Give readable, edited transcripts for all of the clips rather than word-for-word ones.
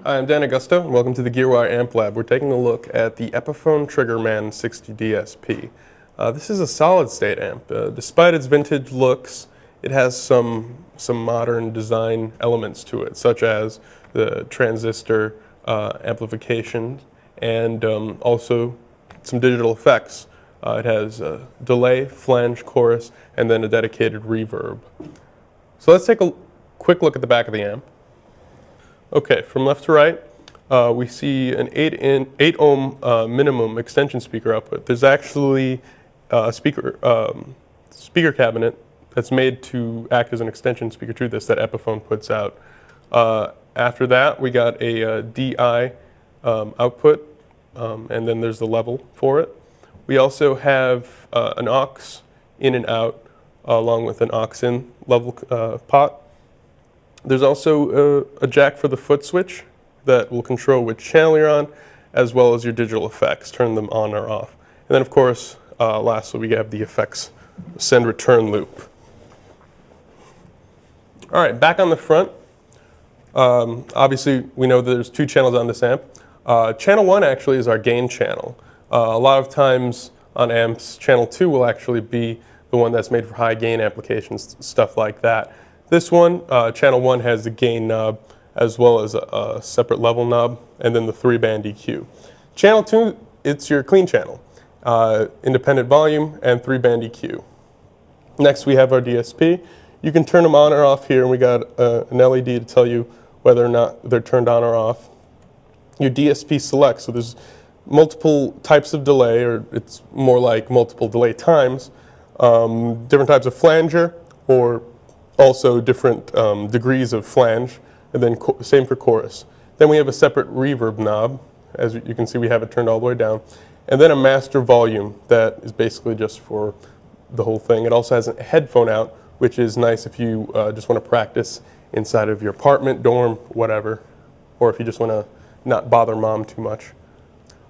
Hi, I'm Dan Augusto, and welcome to the Gearwire Amp Lab. We're taking a look at the Epiphone Triggerman 60 DSP. This is a solid-state amp. Despite its vintage looks, it has some modern design elements to it, such as the transistor amplification and also some digital effects. It has a delay, flange, chorus, and then a dedicated reverb. So let's take a quick look at the back of the amp. Okay, from left to right, we see an 8 ohm minimum extension speaker output. There's actually a speaker cabinet that's made to act as an extension speaker to this that Epiphone puts out. After that, we got a DI output, and then there's the level for it. We also have an aux in and out, along with an aux in level pot. There's also a jack for the foot switch that will control which channel you're on, as well as your digital effects, turn them on or off. And then, of course, lastly, we have the effects send-return loop. All right, back on the front. Obviously, we know that there's 2 channels on this amp. Channel 1 actually is our gain channel. A lot of times on amps, channel 2 will actually be the one that's made for high gain applications, stuff like that. This one, channel 1 has the gain knob as well as a separate level knob, and then the 3-band EQ. Channel 2, it's your clean channel, independent volume and 3-band EQ. Next we have our DSP. You can turn them on or off here, and we got an LED to tell you whether or not they're turned on or off. Your DSP select, so there's multiple types of delay, or it's more like multiple delay times, different types of flanger, or also different degrees of flange, and then same for chorus. Then we have a separate reverb knob. As you can see, we have it turned all the way down. And then a master volume that is basically just for the whole thing. It also has a headphone out, which is nice if you just want to practice inside of your apartment, dorm, whatever, or if you just want to not bother mom too much.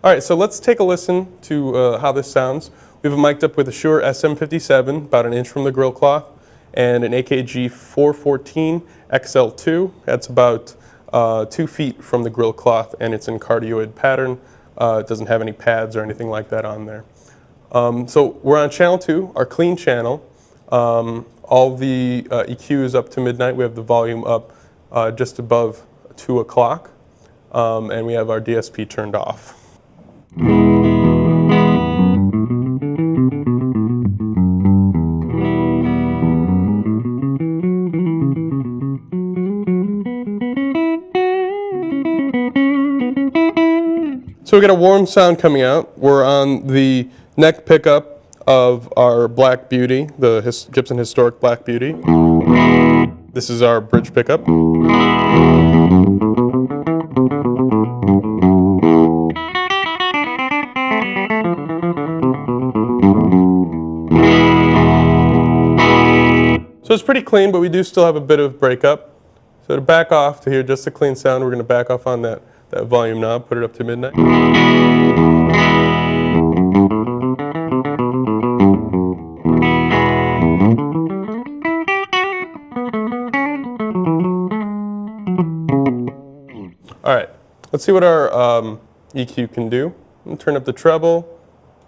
All right, so let's take a listen to how this sounds. We have it mic'd up with a Shure SM57, about 1 inch from the grill cloth, and an AKG 414 XL2. That's about 2 feet from the grill cloth, and it's in cardioid pattern. It doesn't have any pads or anything like that on there. So we're on channel 2, our clean channel. All the EQ is up to midnight. We have the volume up just above 2 o'clock, and we have our DSP turned off. So we got a warm sound coming out. We're on the neck pickup of our Black Beauty, the Gibson Historic Black Beauty. This is our bridge pickup. So it's pretty clean, but we do still have a bit of breakup. So to back off to hear just a clean sound, we're going to back off on that volume knob, put it up to midnight. All right, let's see what our EQ can do. I'm going to turn up the treble,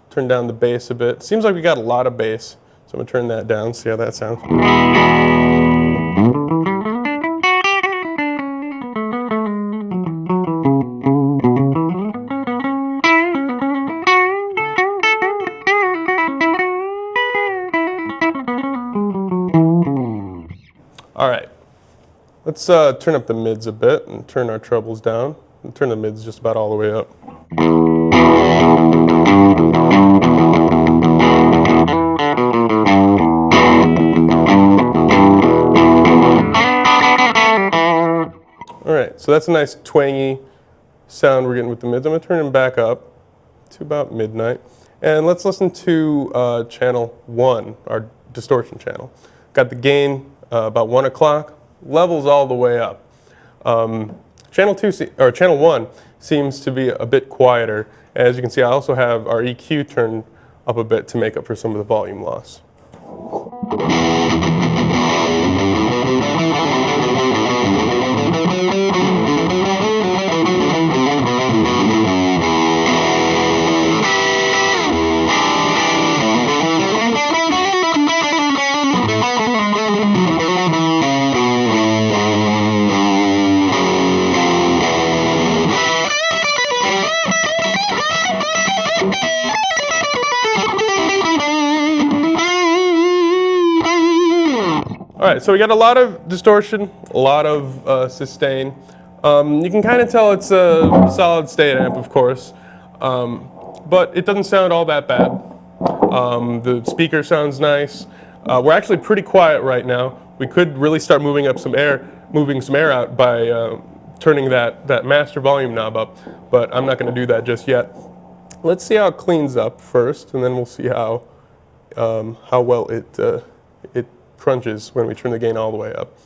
turn down the bass a bit. Seems like we got a lot of bass, so I'm going to turn that down, see how that sounds. All right, let's turn up the mids a bit and turn our trebles down and turn the mids just about all the way up. All right, so that's a nice twangy sound we're getting with the mids. I'm going to turn them back up to about midnight. And let's listen to channel 1, our distortion channel. Got the gain about 1 o'clock, levels all the way up. Channel 1 seems to be a bit quieter. As you can see, I also have our EQ turned up a bit to make up for some of the volume loss. All right, so we got a lot of distortion, a lot of sustain. You can kind of tell it's a solid state amp, of course, but it doesn't sound all that bad. The speaker sounds nice. We're actually pretty quiet right now. We could really start moving some air out by turning that master volume knob up, but I'm not going to do that just yet. Let's see how it cleans up first, and then we'll see how well it crunches when we turn the gain all the way up.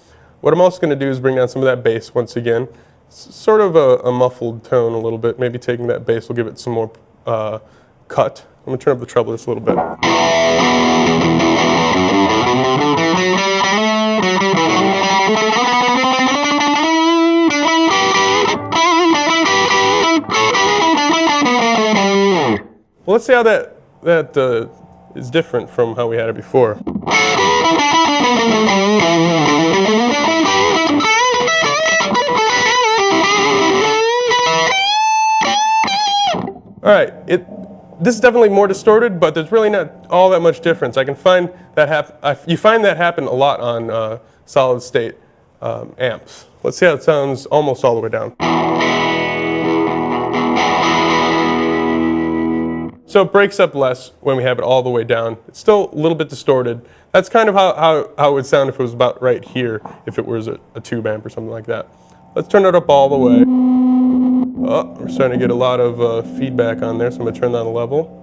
What I'm also going to do is bring down some of that bass once again. Sort of a muffled tone a little bit. Maybe taking that bass will give it some more cut. I'm going to turn up the treble just a little bit. Well, let's see how that is different from how we had it before. All right, this is definitely more distorted, but there's really not all that much difference. I can find that you find that happen a lot on solid state amps. Let's see how it sounds almost all the way down. So it breaks up less when we have it all the way down. It's still a little bit distorted. That's kind of how it would sound if it was about right here, if it was a tube amp or something like that. Let's turn it up all the way. Oh, we're starting to get a lot of feedback on there, so I'm going to turn down the level.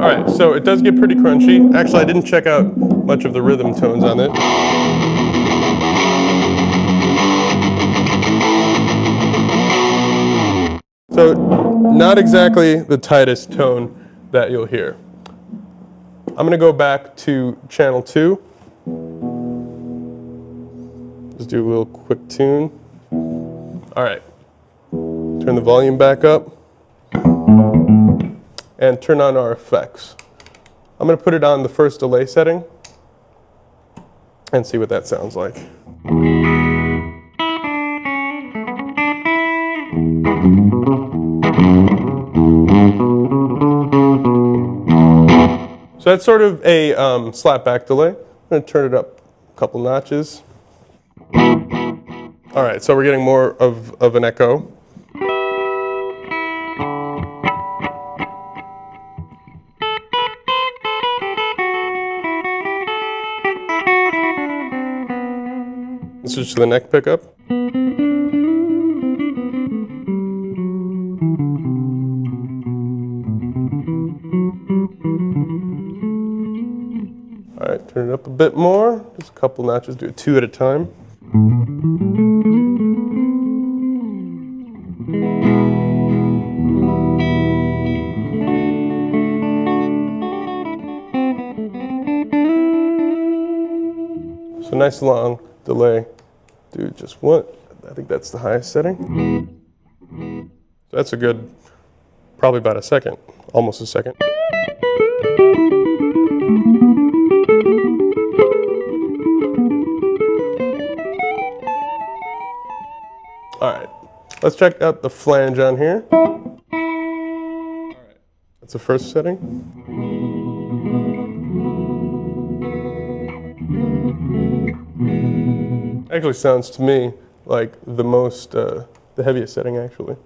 Alright, so it does get pretty crunchy. Actually, I didn't check out much of the rhythm tones on it. So, not exactly the tightest tone that you'll hear. I'm going to go back to channel 2. Just do a little quick tune. Alright, turn the volume back up. And turn on our effects. I'm going to put it on the first delay setting and see what that sounds like. So that's sort of a slapback delay. I'm going to turn it up a couple notches. All right, so we're getting more of an echo. Switch to the neck pickup. All right, turn it up a bit more. Just a couple notches, do it 2 at a time. So nice long delay. Do just one. I think that's the highest setting. So that's a good, probably about a second, almost a second. All right, let's check out the flange on here. All right, that's the first setting. Actually sounds to me like the most, the heaviest setting actually.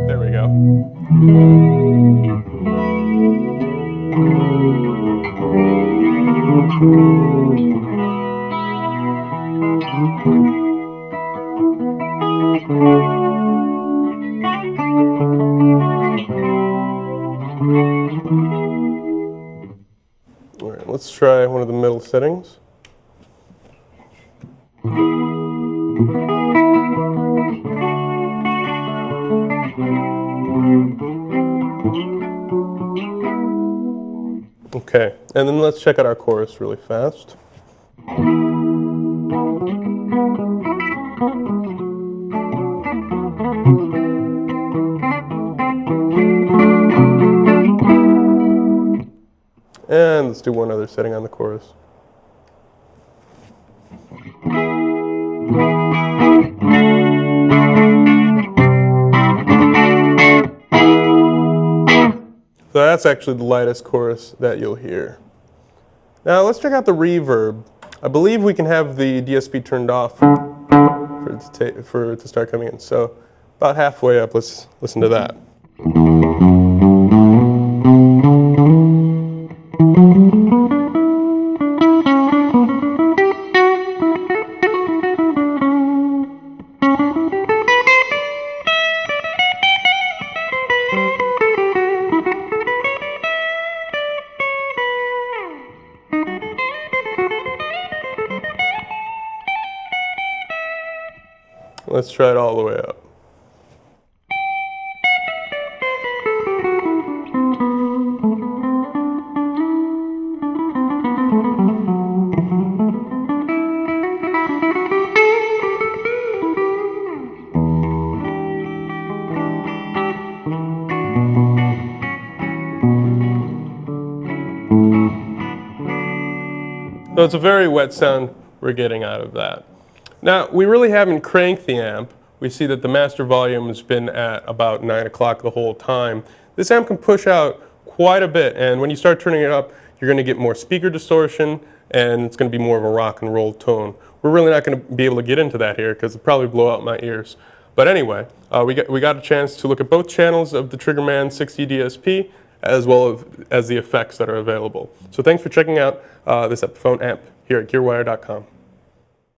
There we go. All right, let's try one of the middle settings. Okay, and then let's check out our chorus really fast. let's do one other setting on the chorus. So that's actually the lightest chorus that you'll hear. Now let's check out the reverb. I believe we can have the DSP turned off for it to start coming in. So about halfway up, let's listen to that. Let's try it all the way up. So it's a very wet sound we're getting out of that. Now, we really haven't cranked the amp. We see that the master volume has been at about 9 o'clock the whole time. This amp can push out quite a bit, and when you start turning it up, you're going to get more speaker distortion, and it's going to be more of a rock and roll tone. We're really not going to be able to get into that here because it'll probably blow out my ears. But anyway, we got a chance to look at both channels of the Triggerman 60 DSP, as well as the effects that are available. So thanks for checking out this Epiphone amp here at Gearwire.com.